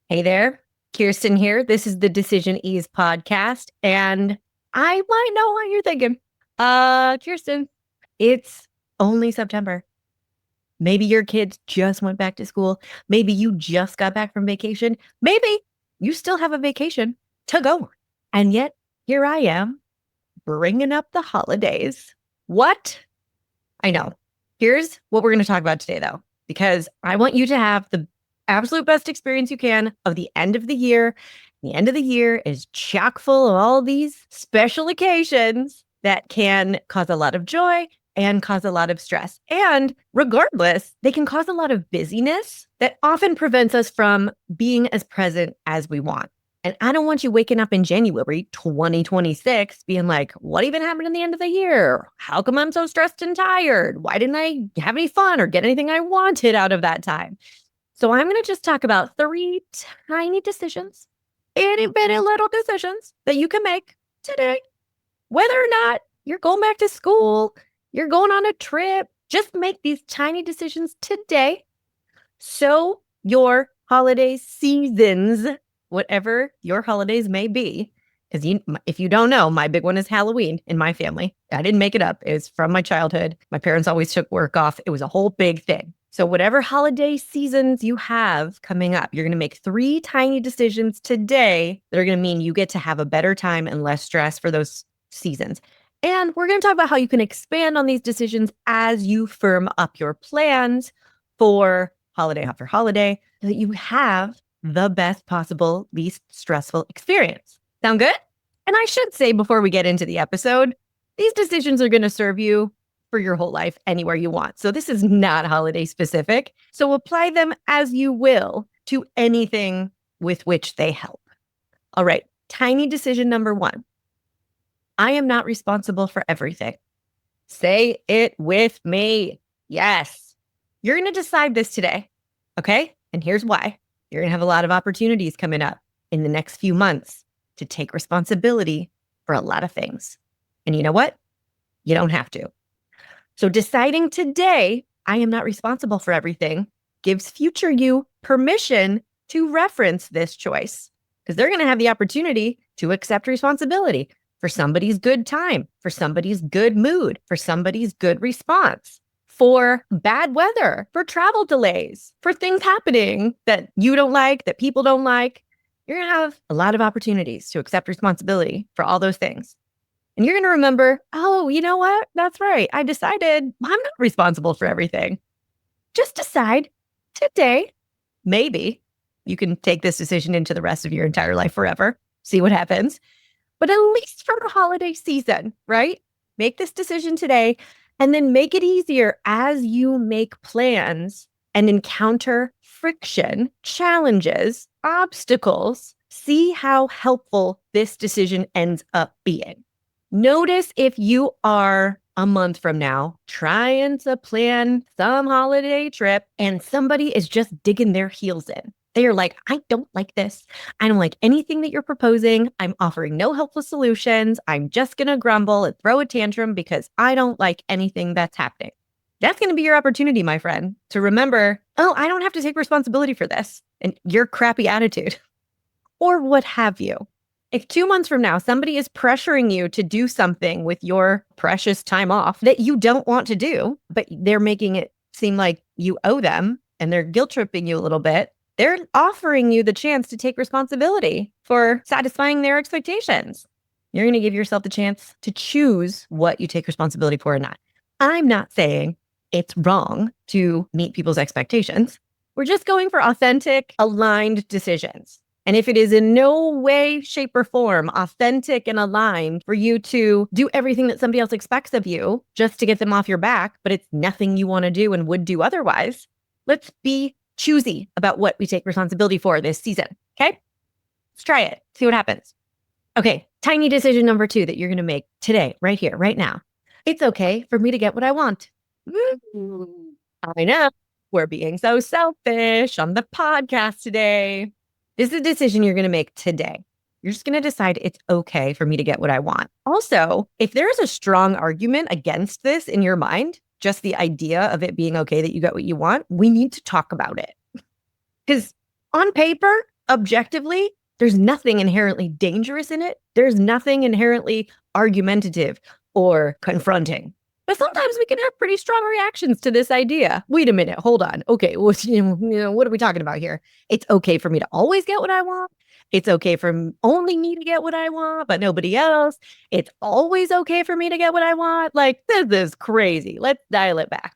Hey there, Kirsten here. This is the Decision Ease podcast, and I might know what you're thinking. Kirsten, it's only September. Maybe your kids just went back to school. Maybe you just got back from vacation. Maybe you still have a vacation to go. And yet, here I am bringing up the holidays. What? I know. Here's what we're going to talk about today, though, because I want you to have the absolute best experience you can of the end of the year. The end of the year is chock full of all these special occasions that can cause a lot of joy and cause a lot of stress. And regardless, they can cause a lot of busyness that often prevents us from being as present as we want. And I don't want you waking up in January 2026 being like, what even happened in the end of the year? How come I'm so stressed and tired? Why didn't I have any fun or get anything I wanted out of that time? So I'm going to just talk about 3 tiny decisions, itty bitty little decisions that you can make today. Whether or not you're going back to school, you're going on a trip, just make these tiny decisions today so your holiday seasons, whatever your holidays may be, because if you don't know, my big one is Halloween in my family. I didn't make it up. It's from my childhood. My parents always took work off. It was a whole big thing. So whatever holiday seasons you have coming up, you're going to make 3 tiny decisions today that are going to mean you get to have a better time and less stress for those seasons. And we're going to talk about how you can expand on these decisions as you firm up your plans for holiday after holiday so that you have the best possible, least stressful experience. Sound good? And I should say before we get into the episode, these decisions are going to serve you for your whole life anywhere you want. So this is not holiday specific. So apply them as you will to anything with which they help. All right. Tiny decision number 1. I am not responsible for everything. Say it with me. Yes. You're going to decide this today. Okay. And here's why. You're going to have a lot of opportunities coming up in the next few months to take responsibility for a lot of things. And you know what? You don't have to. So deciding today, I am not responsible for everything, gives future you permission to reference this choice because they're going to have the opportunity to accept responsibility for somebody's good time, for somebody's good mood, for somebody's good response, for bad weather, for travel delays, for things happening that you don't like, that people don't like. You're going to have a lot of opportunities to accept responsibility for all those things. And you're going to remember, oh, you know what? That's right. I decided I'm not responsible for everything. Just decide today, maybe you can take this decision into the rest of your entire life forever, see what happens. But at least for the holiday season, right? Make this decision today and then make it easier as you make plans and encounter friction, challenges, obstacles. See how helpful this decision ends up being. Notice if you are a month from now trying to plan some holiday trip and somebody is just digging their heels in. They are like, I don't like this. I don't like anything that you're proposing. I'm offering no helpful solutions. I'm just going to grumble and throw a tantrum because I don't like anything that's happening. That's going to be your opportunity, my friend, to remember, oh, I don't have to take responsibility for this and your crappy attitude or what have you. If 2 months from now, somebody is pressuring you to do something with your precious time off that you don't want to do, but they're making it seem like you owe them and they're guilt tripping you a little bit, they're offering you the chance to take responsibility for satisfying their expectations. You're going to give yourself the chance to choose what you take responsibility for or not. I'm not saying it's wrong to meet people's expectations. We're just going for authentic, aligned decisions. And if it is in no way, shape, or form authentic and aligned for you to do everything that somebody else expects of you just to get them off your back, but it's nothing you want to do and would do otherwise, let's be choosy about what we take responsibility for this season. Okay? Let's try it. See what happens. Okay. Tiny decision number 2 that you're going to make today, right here, right now. It's okay for me to get what I want. I know we're being so selfish on the podcast today. This is a decision you're going to make today. You're just going to decide it's okay for me to get what I want. Also, if there is a strong argument against this in your mind, just the idea of it being okay that you get what you want, we need to talk about it. Because on paper, objectively, there's nothing inherently dangerous in it. There's nothing inherently argumentative or confronting. But sometimes we can have pretty strong reactions to this idea. Wait a minute, hold on. Okay, what are we talking about here? It's okay for me to always get what I want. It's okay for only me to get what I want, but nobody else. It's always okay for me to get what I want. Like, this is crazy. Let's dial it back.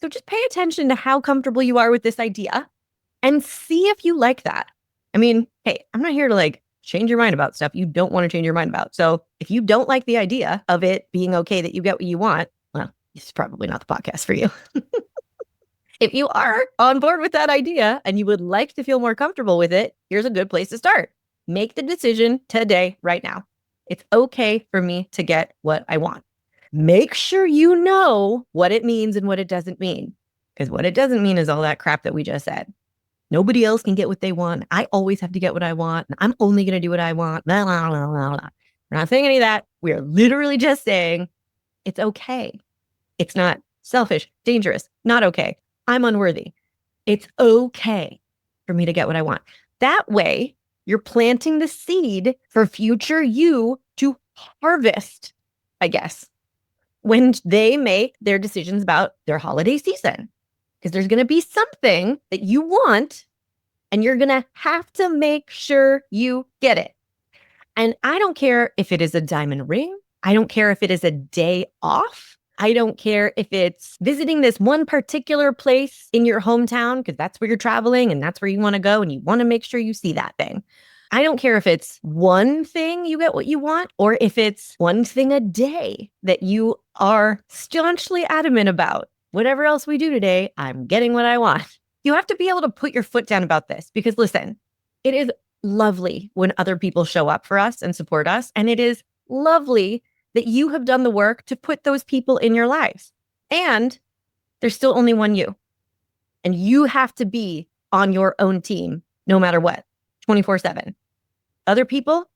So just pay attention to how comfortable you are with this idea and see if you like that. I mean, hey, I'm not here to like change your mind about stuff you don't want to change your mind about. So if you don't like the idea of it being okay that you get what you want, well, it's probably not the podcast for you. If you are on board with that idea and you would like to feel more comfortable with it, here's a good place to start. Make the decision today, right now. It's okay for me to get what I want. Make sure you know what it means and what it doesn't mean. Because what it doesn't mean is all that crap that we just said. Nobody else can get what they want. I always have to get what I want. I'm only going to do what I want. Blah, blah, blah, blah, blah. We're not saying any of that. We are literally just saying it's okay. It's not selfish, dangerous, not okay. I'm unworthy. It's okay for me to get what I want. That way, you're planting the seed for future you to harvest, I guess, when they make their decisions about their holiday season. Because there's going to be something that you want, and you're going to have to make sure you get it. And I don't care if it is a diamond ring. I don't care if it is a day off. I don't care if it's visiting this one particular place in your hometown, because that's where you're traveling and that's where you want to go and you want to make sure you see that thing. I don't care if it's one thing you get what you want or if it's one thing a day that you are staunchly adamant about. Whatever else we do today, I'm getting what I want. You have to be able to put your foot down about this because listen, it is lovely when other people show up for us and support us. And it is lovely that you have done the work to put those people in your lives. And there's still only one you. And you have to be on your own team, no matter what, 24/7. Other people,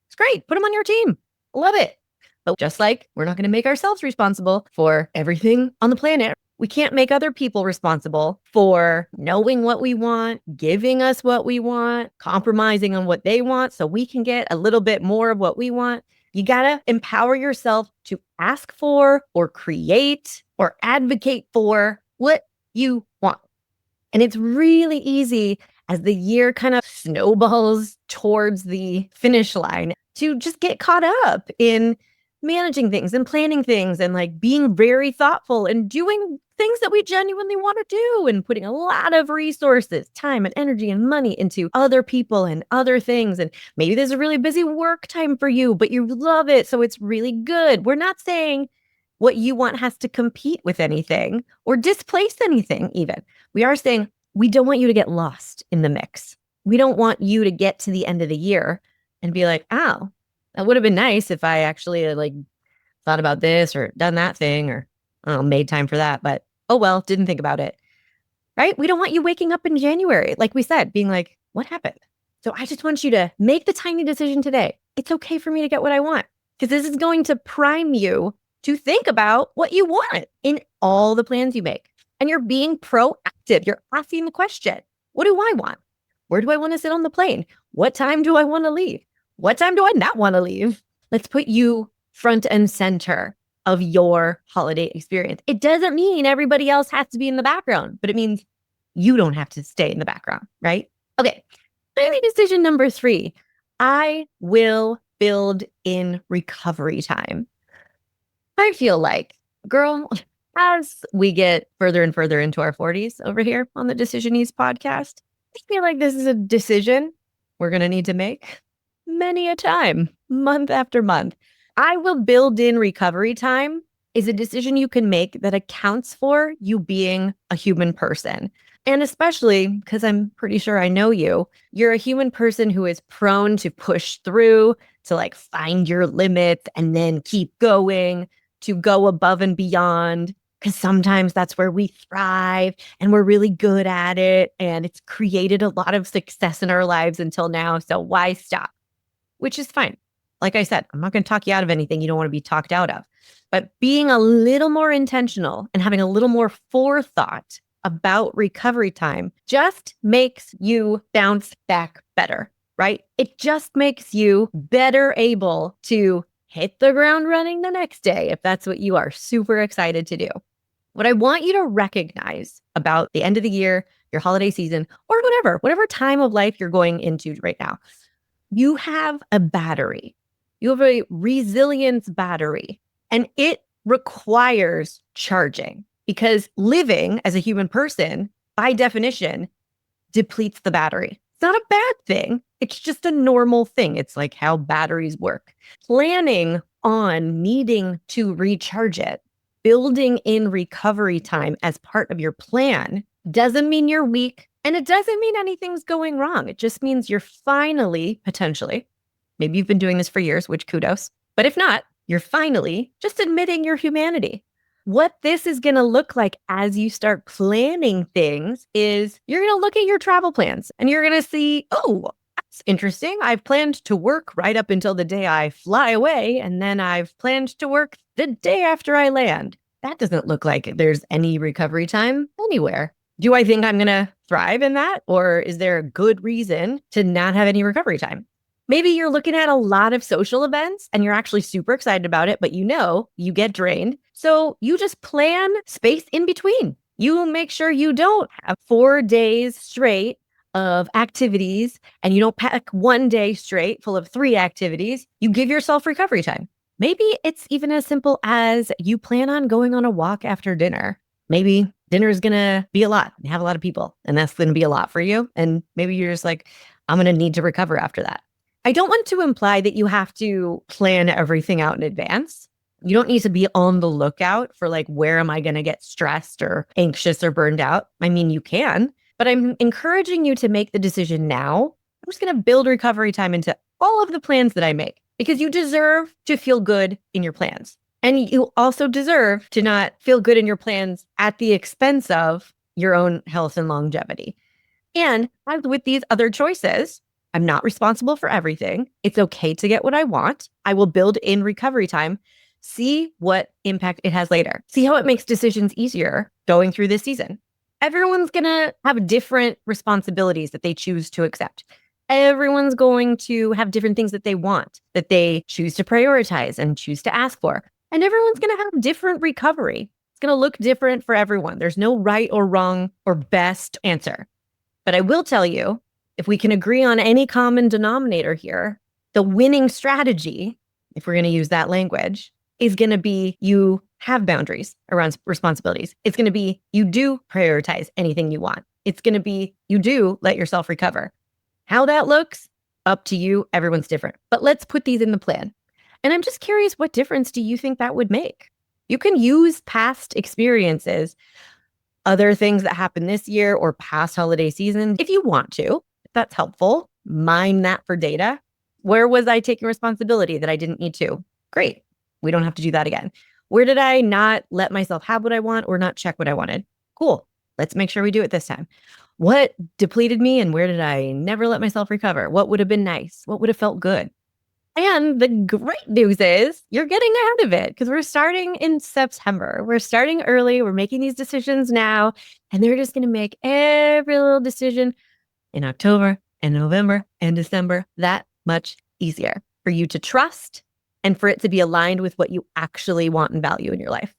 it's great. Put them on your team. Love it. But just like we're not going to make ourselves responsible for everything on the planet, we can't make other people responsible for knowing what we want, giving us what we want, compromising on what they want so we can get a little bit more of what we want. You got to empower yourself to ask for or create or advocate for what you want. And it's really easy as the year kind of snowballs towards the finish line to just get caught up in managing things and planning things and like being very thoughtful and doing things that we genuinely want to do and putting a lot of resources, time and energy and money into other people and other things. And maybe there's a really busy work time for you, but you love it. So it's really good. We're not saying what you want has to compete with anything or displace anything even. We are saying we don't want you to get lost in the mix. We don't want you to get to the end of the year and be like, oh, that would have been nice if I actually like thought about this or done that thing or made time for that. But oh, well, didn't think about it. Right? We don't want you waking up in January, like we said, being like, what happened? So I just want you to make the tiny decision today. It's okay for me to get what I want because this is going to prime you to think about what you want in all the plans you make. And you're being proactive. You're asking the question, what do I want? Where do I want to sit on the plane? What time do I want to leave? What time do I not want to leave? Let's put you front and center of your holiday experience. It doesn't mean everybody else has to be in the background, but it means you don't have to stay in the background, right? Okay. Daily decision number 3, I will build in recovery time. I feel like, girl, as we get further and further into our 40s over here on the Decision Ease podcast, I feel like this is a decision we're going to need to make many a time, month after month. I will build in recovery time is a decision you can make that accounts for you being a human person. And especially because I'm pretty sure I know you're a human person who is prone to push through, to like find your limits and then keep going, to go above and beyond. Because sometimes that's where we thrive and we're really good at it. And it's created a lot of success in our lives until now. So why stop? Which is fine. Like I said, I'm not going to talk you out of anything you don't want to be talked out of. But being a little more intentional and having a little more forethought about recovery time just makes you bounce back better, right? It just makes you better able to hit the ground running the next day if that's what you are super excited to do. What I want you to recognize about the end of the year, your holiday season, or whatever time of life you're going into right now, you have a battery. You have a resilience battery, and it requires charging because living as a human person, by definition, depletes the battery. It's not a bad thing. It's just a normal thing. It's like how batteries work. Planning on needing to recharge it, building in recovery time as part of your plan doesn't mean you're weak, and it doesn't mean anything's going wrong. It just means you're finally, potentially, maybe you've been doing this for years, which kudos, but if not, you're finally just admitting your humanity. What this is going to look like as you start planning things is you're going to look at your travel plans and you're going to see, oh, that's interesting. I've planned to work right up until the day I fly away, and then I've planned to work the day after I land. That doesn't look like there's any recovery time anywhere. Do I think I'm going to thrive in that? Or is there a good reason to not have any recovery time? Maybe you're looking at a lot of social events and you're actually super excited about it, but you know you get drained. So you just plan space in between. You make sure you don't have 4 days straight of activities and you don't pack 1 day straight full of 3 activities. You give yourself recovery time. Maybe it's even as simple as you plan on going on a walk after dinner. Maybe dinner is going to be a lot and have a lot of people, and that's going to be a lot for you. And maybe you're just like, I'm going to need to recover after that. I don't want to imply that you have to plan everything out in advance. You don't need to be on the lookout for like, where am I going to get stressed or anxious or burned out? I mean, you can, but I'm encouraging you to make the decision now. I'm just going to build recovery time into all of the plans that I make because you deserve to feel good in your plans. And you also deserve to not feel good in your plans at the expense of your own health and longevity. And as with these other choices, I'm not responsible for everything. It's okay to get what I want. I will build in recovery time. See what impact it has later. See how it makes decisions easier going through this season. Everyone's going to have different responsibilities that they choose to accept. Everyone's going to have different things that they want, that they choose to prioritize and choose to ask for. And everyone's going to have different recovery. It's going to look different for everyone. There's no right or wrong or best answer. But I will tell you, if we can agree on any common denominator here, the winning strategy, if we're going to use that language, is going to be you have boundaries around responsibilities. It's going to be you do prioritize anything you want. It's going to be you do let yourself recover. How that looks, up to you. Everyone's different. But let's put these in the plan. And I'm just curious, what difference do you think that would make? You can use past experiences, other things that happened this year or past holiday seasons if you want to. If that's helpful, mine that for data. Where was I taking responsibility that I didn't need to? Great. We don't have to do that again. Where did I not let myself have what I want or not check what I wanted? Cool. Let's make sure we do it this time. What depleted me and where did I never let myself recover? What would have been nice? What would have felt good? And the great news is you're getting ahead of it because we're starting in September. We're starting early. We're making these decisions now, and they're just going to make every little decision in October and November and December that much easier for you to trust and for it to be aligned with what you actually want and value in your life.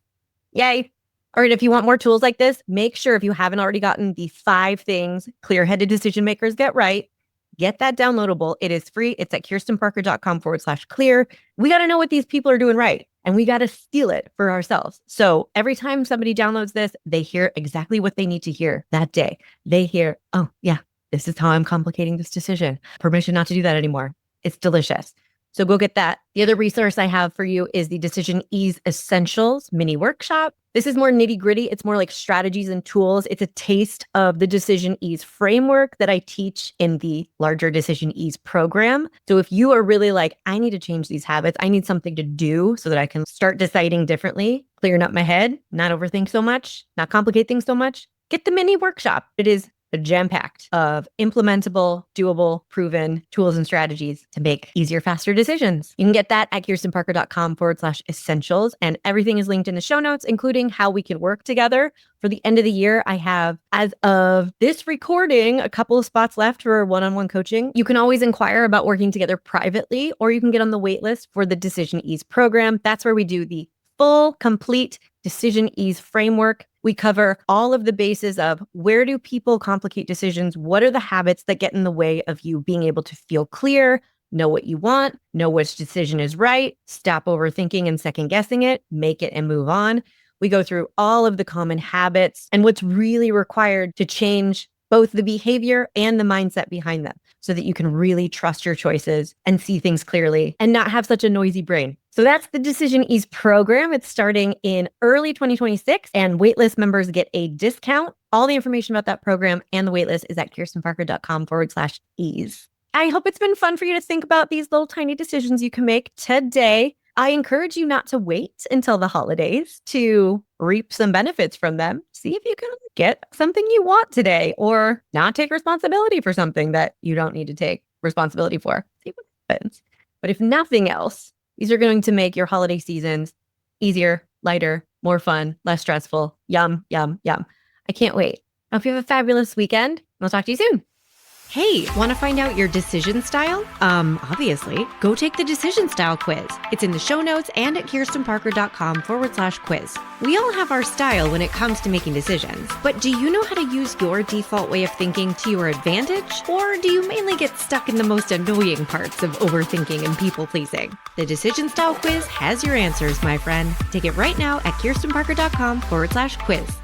Yay. All right, if you want more tools like this, make sure if you haven't already gotten the 5 things clear-headed decision makers get right, get that downloadable. It is free. It's at kirstenparker.com/clear. We got to know what these people are doing right, and we got to steal it for ourselves. So every time somebody downloads this, they hear exactly what they need to hear that day. They hear, oh, yeah, this is how I'm complicating this decision. Permission not to do that anymore. It's delicious. So go get that. The other resource I have for you is the Decision Ease Essentials mini workshop. This is more nitty gritty. It's more like strategies and tools. It's a taste of the Decision Ease framework that I teach in the larger Decision Ease program. So if you are really like, I need to change these habits, I need something to do so that I can start deciding differently, clearing up my head, not overthink so much, not complicate things so much, get the mini workshop. It is jam-packed of implementable, doable, proven tools and strategies to make easier, faster decisions. You can get that at kirstenparker.com/essentials. And everything is linked in the show notes, including how we can work together. For the end of the year, I have, as of this recording, a couple of spots left for one-on-one coaching. You can always inquire about working together privately, or you can get on the wait list for the Decision Ease program. That's where we do the full, complete Decision Ease framework. We cover all of the bases of where do people complicate decisions? What are the habits that get in the way of you being able to feel clear, know what you want, know which decision is right, stop overthinking and second guessing it, make it and move on. We go through all of the common habits and what's really required to change both the behavior and the mindset behind them so that you can really trust your choices and see things clearly and not have such a noisy brain. So that's the Decision Ease program. It's starting in early 2026 and waitlist members get a discount. All the information about that program and the waitlist is at kirstenparker.com/ease. I hope it's been fun for you to think about these little tiny decisions you can make today. I encourage you not to wait until the holidays to reap some benefits from them. See if you can get something you want today or not take responsibility for something that you don't need to take responsibility for. See what happens. But if nothing else, these are going to make your holiday seasons easier, lighter, more fun, less stressful. Yum, yum, yum. I can't wait. I hope you have a fabulous weekend. I'll talk to you soon. Hey, want to find out your decision style? Obviously, go take the decision style quiz. It's in the show notes and at kirstenparker.com/quiz. We all have our style when it comes to making decisions, but do you know how to use your default way of thinking to your advantage? Or do you mainly get stuck in the most annoying parts of overthinking and people pleasing? The decision style quiz has your answers, my friend. Take it right now at kirstenparker.com/quiz.